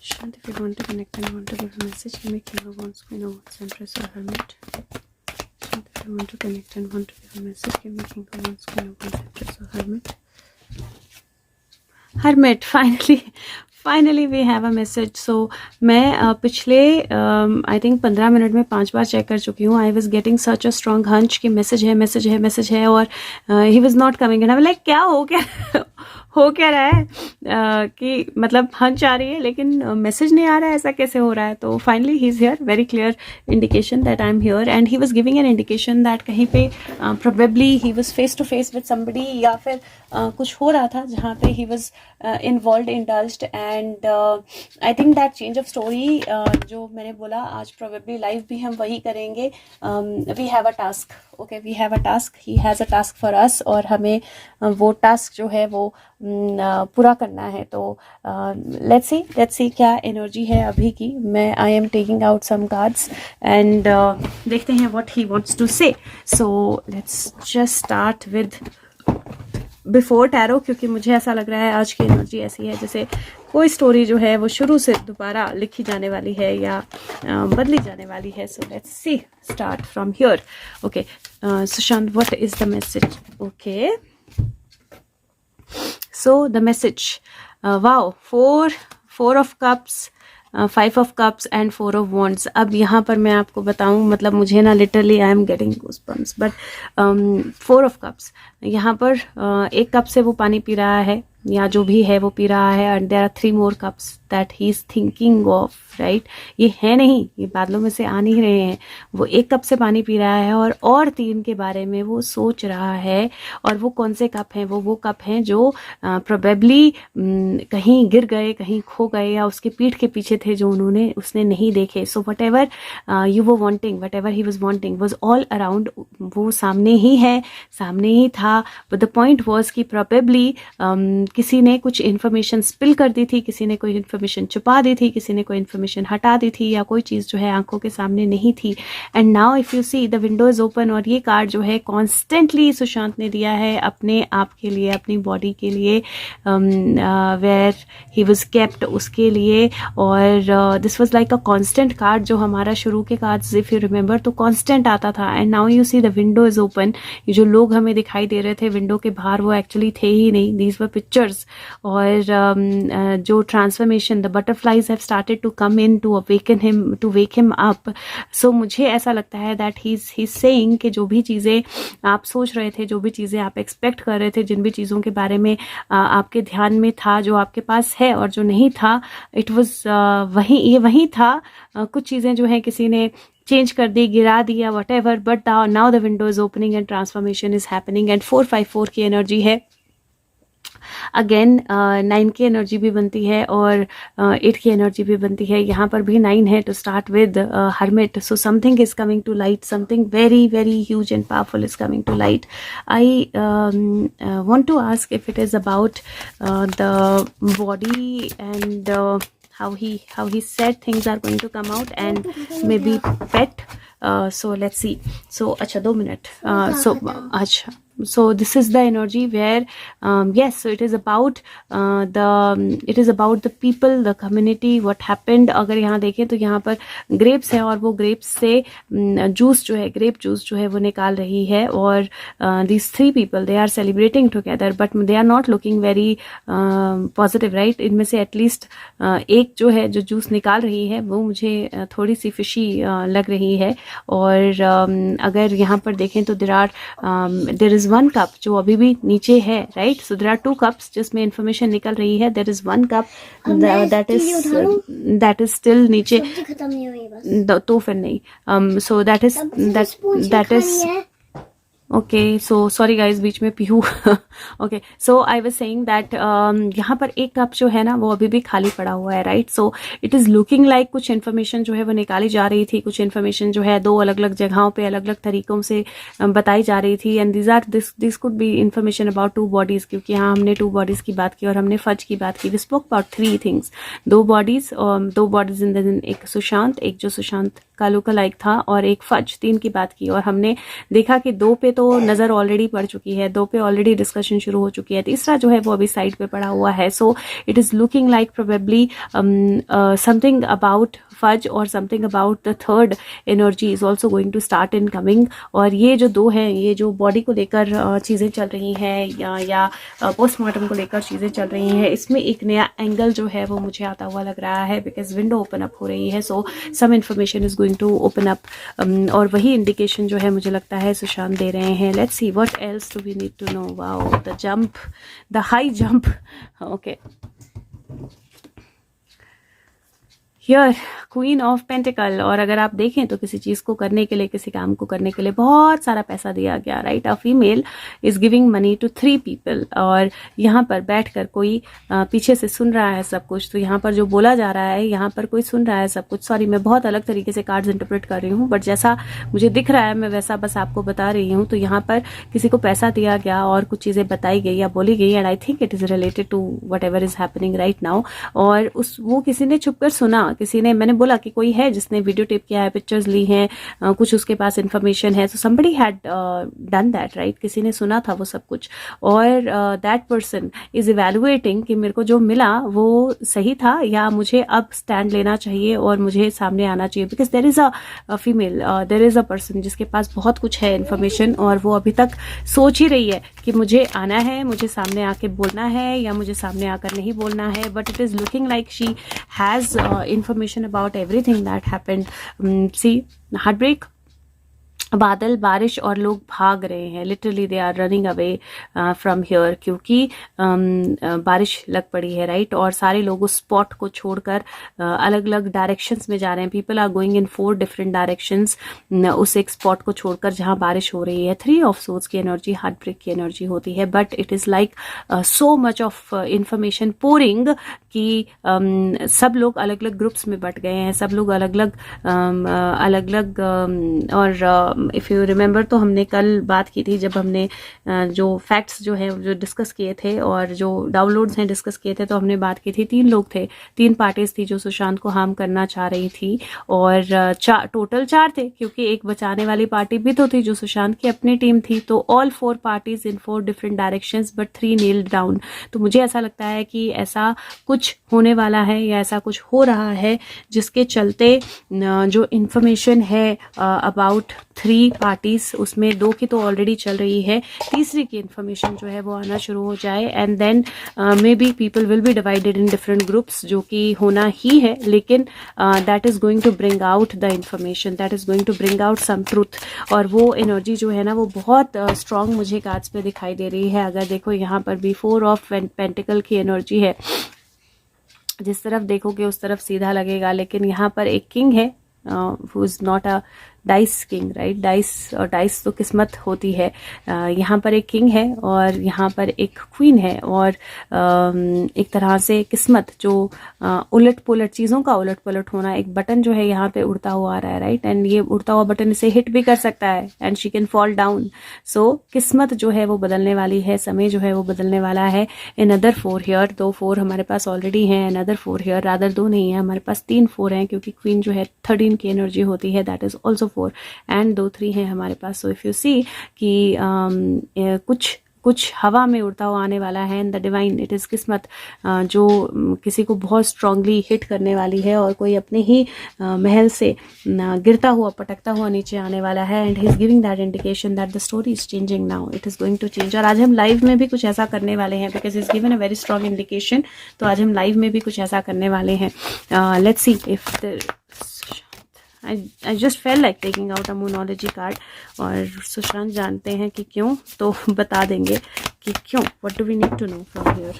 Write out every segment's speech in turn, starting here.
Shant, if you want to connect and want to give a message, give me King of Wands, Queen of Wands, Empress or Hermit. Shant, if you want to connect and want to give a message, give me King of Wands, Queen of Wands, Empress or Hermit. Hermit, finally we have a message. So मैं पिछले I think 15 minute में 5 बार check कर चुकी हूँ. I was getting such a strong hunch कि message है और he was not coming and I like क्या हो क्या रहा है कि मतलब हंच आ रही है लेकिन मैसेज नहीं आ रहा है, ऐसा कैसे हो रहा है. तो finally he is here, very clear indication that I am here and he was giving an indication that कहीं पे probably he was face to face with somebody या फिर कुछ हो रहा था जहाँ पे he was involve indulged and I think that change of story जो मैंने बोला आज प्रोबेबली लाइव भी हम वही करेंगे. We have a task, okay, we have a task, he has a task for us और हमें वो टास्क जो है वो पूरा करना है. तो लेट्स सी क्या एनर्जी है अभी की. मैं I am taking out some cards and देखते हैं what he wants to say. So let's just start with before tarot, क्योंकि मुझे ऐसा लग रहा है आज की एनर्जी ऐसी है जैसे कोई स्टोरी जो है वो शुरू से दोबारा लिखी जाने वाली है या बदली जाने वाली है. सो let's C, start from here. Okay Sushant, what is the message? Okay, so the message, wow, four of cups, 5 of cups and 4 of wands. अब यहाँ पर मैं आपको बताऊँ, मतलब मुझे ना literally I am getting goosebumps, but 4 of cups यहाँ पर एक कप से वो पानी पी रहा है या जो भी है वो पी रहा है and there are 3 more cups that he is thinking of, right. ये है नहीं, ये बादलों में से आ नहीं रहे हैं. वो एक कप से पानी पी रहा है और 3 के बारे में वो सोच रहा है. और वो कौन से कप हैं? वो कप हैं जो प्रोबेबली कहीं गिर गए, कहीं खो गए या उसके पीठ के पीछे थे जो उसने नहीं देखे. सो वट एवर यू वो wanting, what ever he was wanting was all around. वो सामने ही है, सामने ही था. बट द पॉइंट वॉज कि प्रोबेबली किसी ने कुछ इन्फॉर्मेशन स्पिल कर दी थी, किसी ने कोई इन्फॉर्मेशन छुपा दी थी, किसी ने कोई इन्फॉर्मेशन हटा दी थी या कोई चीज़ जो है आंखों के सामने नहीं थी. And now if you see the window is open. और ये कार्ड जो है कॉन्स्टेंटली सुशांत ने दिया है अपने आप के लिए, अपनी बॉडी के लिए, वेयर ही वॉज केप्ट, उसके लिए. और this was like a constant card जो हमारा शुरू के कार्ड्स इफ़ यू रिमेंबर तो कॉन्स्टेंट आता था. And now you see the window is open. ये जो लोग हमें दिखाई दे रहे थे विंडो के बाहर वो एक्चुअली थे ही नहीं, दीज वर पिक्चर्स. और जो transformation, the butterflies have started to come in to wake him up. So मुझे ऐसा लगता है दैट ही इज सेइंग कि जो भी चीज़ें आप सोच रहे थे, जो भी चीज़ें आप एक्सपेक्ट कर रहे थे, जिन भी चीज़ों के बारे में आपके ध्यान में था, जो आपके पास है और जो नहीं था, इट वॉज वही था. कुछ चीज़ें जो है किसी ने चेंज कर दी, गिरा दिया, what ever, but now the window is opening and transformation is happening. And 454 की एनर्जी है. अगेन 9 की एनर्जी भी बनती है और 8 की एनर्जी भी बनती है. यहाँ पर भी 9 है to start with hermit. So something is coming to light, something very very huge and powerful is coming to light. I want to ask if it is about the body and how he said things are going to come out and maybe pet. So let's see. So अच्छा 2 minute. So अच्छा. So this is the energy where yes, so it is about the people, the community, what happened. अगर यहाँ देखें तो यहाँ पर grapes है और वो grapes से जूस जो है, grape juice जो है वो निकाल रही है. और these 3 people they are celebrating together but they are not looking very positive, right. इनमें से एटलीस्ट एक जो है जो जूस निकाल रही है वो मुझे थोड़ी सी फिशी लग रही है. और अगर यहाँ पर देखें तो देयर इज 1 कप जो अभी भी नीचे है, right. So there are 2 cups जिसमें इंफॉर्मेशन निकल रही है. There is 1 cup that is still नीचे. तो फिर नहीं. So that is okay. So sorry guys, बीच में Pihu. Okay. So I was saying that यहाँ पर एक कप जो है ना वो अभी भी खाली पड़ा हुआ है, right. So it is looking like कुछ इन्फॉर्मेशन जो है वो निकाली जा रही थी. कुछ इन्फॉर्मेशन जो है 2 अलग अलग जगहों पे अलग अलग तरीकों से बताई जा रही थी. And this could be information about 2 bodies, क्योंकि यहाँ हमने 2 बॉडीज़ की बात की और हमने फज की बात की. We spoke about 3 things. 2 bodies in the एक सुशांत, एक जो सुशांत लुका लाइक था और एक फज, 3 की बात की और हमने देखा कि 2 पे तो नज़र ऑलरेडी पड़ चुकी है, 2 पे ऑलरेडी डिस्कशन शुरू हो चुकी है, तीसरा जो है वो अभी साइड पे पड़ा हुआ है. So it is looking like probably something about fudge और something about the third energy is also going to start in coming. और ये जो 2 हैं, ये जो बॉडी को लेकर चीज़ें चल रही हैं या पोस्टमार्टम को लेकर चीज़ें चल रही हैं, इसमें एक नया एंगल जो है वो मुझे आता हुआ लग रहा है, बिकॉज विंडो ओपन अप हो रही है. So some information is going to open up और वही इंडिकेशन जो है मुझे लगता है सुशांत दे रहे हैं. Let's see what else do we need to know. Wow, the jump, the high jump. Okay, here queen of pentacle. और अगर आप देखें तो किसी चीज़ को करने के लिए, किसी काम को करने के लिए बहुत सारा पैसा दिया गया, right. A female is giving money to 3 people और यहाँ पर बैठकर कोई पीछे से सुन रहा है सब कुछ. तो यहाँ पर जो बोला जा रहा है, यहाँ पर कोई सुन रहा है सब कुछ. सॉरी, मैं बहुत अलग तरीके से कार्ड्स इंटरप्रेट कर रही हूँ, बट जैसा मुझे दिख रहा है मैं वैसा बस आपको बता रही हूँ. तो यहाँ पर किसी को पैसा दिया गया और कुछ चीज़ें बताई गई या बोली गई, and I think it is related to whatever is happening right now. और वो किसी ने छुपकर सुना, किसी ने, मैंने बोला कि कोई है जिसने वीडियो टेप किया है, पिक्चर्स ली हैं, कुछ उसके पास इन्फॉर्मेशन है. So somebody had done that, right. किसी ने सुना था वो सब कुछ और दैट पर्सन इज इवेलुएटिंग कि मेरे को जो मिला वो सही था या मुझे अब स्टैंड लेना चाहिए और मुझे सामने आना चाहिए. Because there is a female, there is a person जिसके पास बहुत कुछ है इन्फॉर्मेशन और वो अभी तक सोच ही रही है कि मुझे आना है, मुझे सामने आके बोलना है या मुझे सामने आकर नहीं बोलना है. But it is looking like she has information about everything that happened. See, heartbreak, बादल, बारिश और लोग भाग रहे हैं. Literally they are running away from here, क्योंकि बारिश लग पड़ी है, राइट. और सारे लोग उस स्पॉट को छोड़कर अलग अलग डायरेक्शंस में जा रहे हैं. People are going in 4 different directions उस एक स्पॉट को छोड़कर जहां बारिश हो रही है. 3 ऑफ सोर्स की एनर्जी हार्ट ब्रेक की एनर्जी होती है, but it is like so much of information pouring कि सब लोग अलग अलग ग्रुप्स में बट गए हैं, सब लोग अलग अलग और इफ़ यू रिमेंबर तो हमने कल बात की थी जब हमने जो फैक्ट्स जो है जो डिस्कस किए थे और जो डाउनलोड्स हैं डिस्कस किए थे, तो हमने बात की थी 3 लोग थे, 3 पार्टीज थी जो सुशांत को हार्म करना चाह रही थी और टोटल 4 थे, क्योंकि एक बचाने वाली पार्टी भी तो थी जो सुशांत की अपनी टीम थी. तो all 4 parties in 4 different directions but 3 nailed down. तो मुझे ऐसा लगता है कि ऐसा कुछ होने वाला है या ऐसा कुछ हो रहा है जिसके चलते जो इन्फॉर्मेशन है अबाउट 3 पार्टीज, उसमें 2 की तो ऑलरेडी चल रही है, तीसरी की इन्फॉर्मेशन जो है वो आना शुरू हो जाए. And then maybe people will be divided in different groups, जो कि होना ही है. लेकिन that is going to bring out the information, that is going to bring out some truth. और वो एनर्जी जो है ना वो बहुत स्ट्रांग मुझे कार्ड्स पे दिखाई दे रही है. अगर देखो यहाँ पर भी 4 ऑफ पेंटिकल की एनर्जी है, जिस तरफ देखोगे उस तरफ सीधा लगेगा, लेकिन यहाँ पर एक किंग है who is not a dice king, right. Dice तो किस्मत होती है. यहाँ पर एक किंग है और यहाँ पर एक क्वीन है और एक तरह से किस्मत जो उलट पुलट चीज़ों का उलट पुलट होना. एक बटन जो है यहाँ पे उड़ता हुआ आ रहा है, राइट. एंड ये उड़ता हुआ बटन इसे हिट भी कर सकता है and she can fall down. So किस्मत जो है वो बदलने वाली है, समय जो है वो बदलने वाला है. अनदर 4 हियर, 2 4 हमारे पास ऑलरेडी हैं. अनदर 4 हियर, रादर 2 नहीं है, हमारे पास 3 4 हैं, क्योंकि क्वीन जो है 13 की एनर्जी होती है, दैट इज ऑल्सो 4 एंड 2 3 है हमारे पास. सो इफ यू सी कि कुछ हवा में उड़ता हुआ आने वाला है. And the divine, it is किस्मत जो किसी को बहुत स्ट्रांगली हिट करने वाली है और कोई अपने ही महल से गिरता हुआ पटकता हुआ नीचे आने वाला है. And he is giving that indication that the story is changing now, it is going to change. और आज हम लाइव में भी कुछ ऐसा करने वाले हैं, because is given a very strong indication. तो आज हम लाइव में भी कुछ ऐसा करने वाले हैं. Let's see if I just felt like taking out a Moonology card. और सुशांत जानते हैं कि क्यों, तो बता देंगे कि क्यों. What do we need to know from here?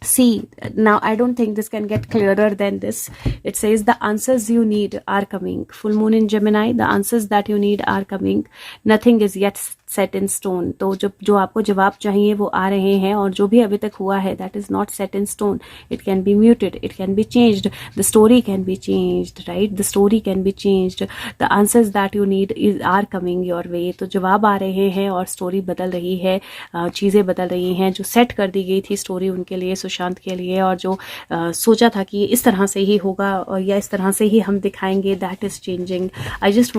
See, now I don't think this can get clearer than this. It says the answers you need are coming. Full moon in Gemini, the answers that you need are coming. Nothing is yet set in stone. तो जो आपको जवाब चाहिए वो आ रहे हैं, और जो भी अभी तक हुआ है that is not set in stone. It can be muted, it can be changed, the story can be changed, right? The story can be changed. The answers that you need are coming your way. तो जवाब आ रहे हैं और story बदल रही है, चीज़ें बदल रही हैं. जो सेट कर दी गई थी स्टोरी उनके लिए सुशांत के लिए, और जो सोचा था कि इस तरह से ही होगा और या इस तरह से ही हम दिखाएंगे, that is changing. I just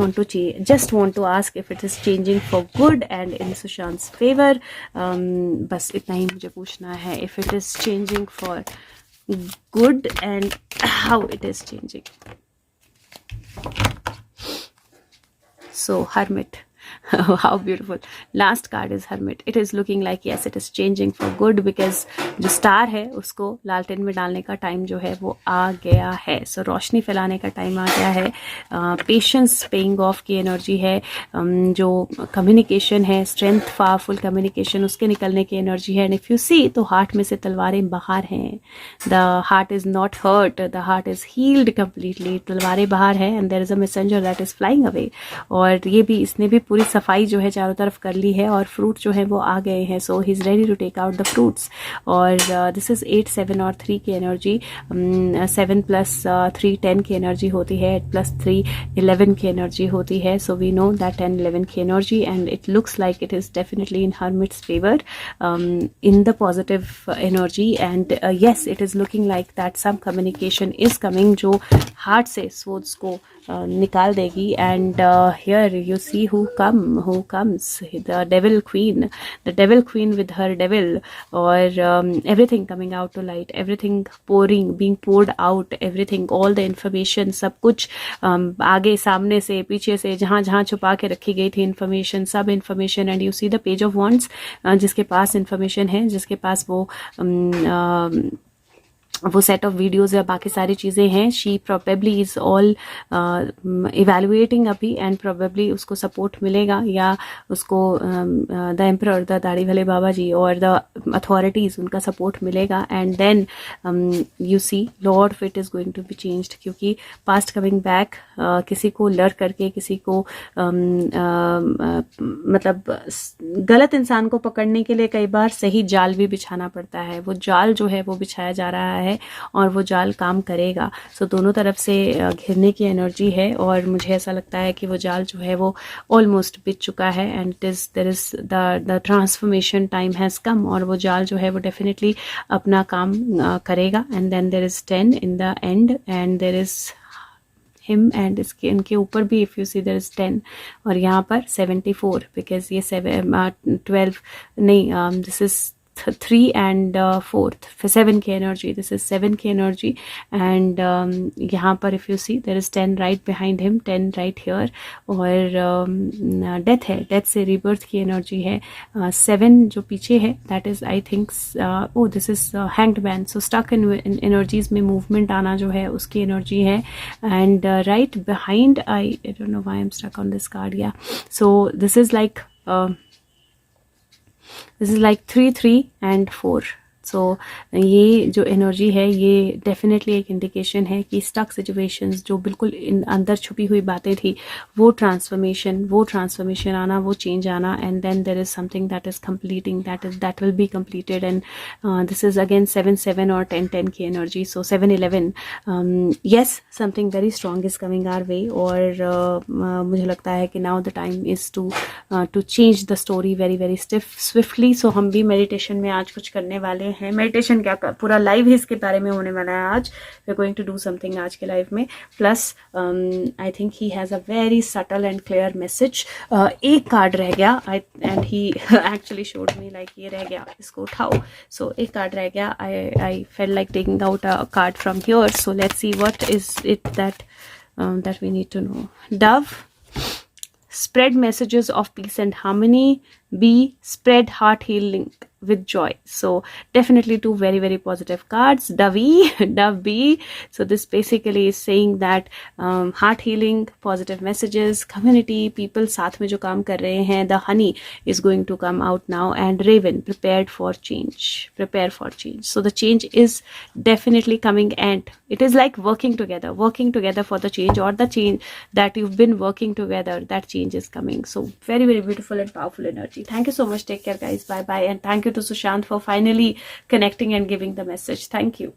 want to ask if it is changing for good and in Sushant's favour. बस इतना ही मुझे पूछना है, if it is changing for good and how it is changing. So Hermit. How beautiful. Last card is Hermit. It is looking like yes, it is changing for good because जो star है उसको लालटेन में डालने का time जो है वो आ गया है. सो रोशनी फैलाने का टाइम आ गया है. पेशेंस पेइंग ऑफ की एनर्जी है. जो कम्युनिकेशन है, स्ट्रेंथ, पावरफुल कम्युनिकेशन, उसके निकलने की एनर्जी है. एंड इफ यू सी तो हार्ट में से तलवारें बाहर हैं. The heart is not hurt, the heart is healed completely. तलवारें बाहर हैं and there is a messenger that is flying away. और ये भी, इसने भी पूरी सफाई जो है चारों तरफ कर ली है और फ्रूट जो है वो आ गए हैं. So he is ready to take out the fruits. और दिस इज 8, 7 और 3 की एनर्जी. 7 + 3 10 की एनर्जी होती है. 8 + 3 11 की एनर्जी होती है. सो वी नो दैट 10, 11 की energy and it looks like it is definitely in hermit's favour, in the positive energy. And yes, it is looking like that some communication is coming जो heart से swords को निकाल देगी. And here you see who comes, the devil queen with her devil, or everything coming out to light, everything being poured out, everything, all the information, सब कुछ आगे सामने से पीछे से जहाँ जहाँ छुपा के रखी गई थी इन्फॉर्मेशन, सब information. And you see the page of wands, जिसके पास इन्फॉर्मेशन है, जिसके पास वो सेट ऑफ वीडियोज़ या बाकी सारी चीज़ें हैं, she probably is all evaluating अभी एंड प्रोबेबली उसको सपोर्ट मिलेगा, या उसको द एम्परर, द दाढ़ी भले बाबा जी और द अथॉरिटीज़, उनका सपोर्ट मिलेगा. And then you see lord of it is going to be changed, क्योंकि पास्ट कमिंग बैक, किसी को लड़ करके, किसी को मतलब गलत इंसान को पकड़ने के लिए कई बार सही जाल भी बिछाना पड़ता है. वो जाल जो है वो बिछाया जा रहा है और वो जाल काम करेगा. सो दोनों तरफ से घिरने की एनर्जी है और मुझे ऐसा लगता है कि वो जाल जो है वो ऑलमोस्ट बिछ चुका है. And there is the transformation time has come, और वो जाल जो है वो डेफिनेटली अपना काम करेगा. And then there is 10 in the end and there is him, and इसके इनके ऊपर भी if you see there is 10 और यहाँ पर 74, बिकॉज ये 12 नहीं, दिस इज 3 and 4, 7 की एनर्जी. दिस इज 7 की एनर्जी. एंड यहाँ पर if you see there is 10 right behind him, 10 right here. और डेथ है, डेथ से रीबर्थ की एनर्जी है. 7 जो पीछे है that is I think, oh this is hanged man. So stuck in energies में मूवमेंट आना जो है उसकी एनर्जी है. And right behind, I don't know why I am stuck on this card. या so this is like this is like 3, 3 and 4. सो ये जो energy है ये डेफिनेटली एक इंडिकेशन है कि स्टक सिचुएशंस, जो बिल्कुल अंदर छुपी हुई बातें थी, वो ट्रांसफॉर्मेशन आना, वो चेंज आना. And then there is something that is completing, that will be completed. And this is again 7, 7 और 10, 10 की energy. So 7, 11, yes, something very strong is coming our way. और मुझे लगता है कि now the time is to change the story very very swiftly. So हम भी meditation में आज कुछ करने वाले हैं. मेडिटेशन क्या, पूरा लाइव ही इसके बारे में होने वाला है आज. We are going to do something आज के लाइव में. Plus I think he has a very subtle and clear message. एक कार्ड रह गया and he actually showed me like ये रह गया, इसको उठाओ. सो एक कार्ड रह गया. I feel like taking out a card from here. So let's see what is it that we need to know. Dove, spread messages of peace and harmony. B, spread heart healing with joy. So definitely two very very positive cards. Dove B. So this basically is saying that heart healing, positive messages, community, people साथ में जो काम कर रहे हैं, the honey is going to come out now. And Raven, prepare for change. So the change is definitely coming, and it is like working together for the change, or the change that you've been working together, that change is coming. So very very beautiful and powerful energy. Thank you so much. Take care guys. Bye bye. And thank you to Sushant for finally connecting and giving the message. Thank you.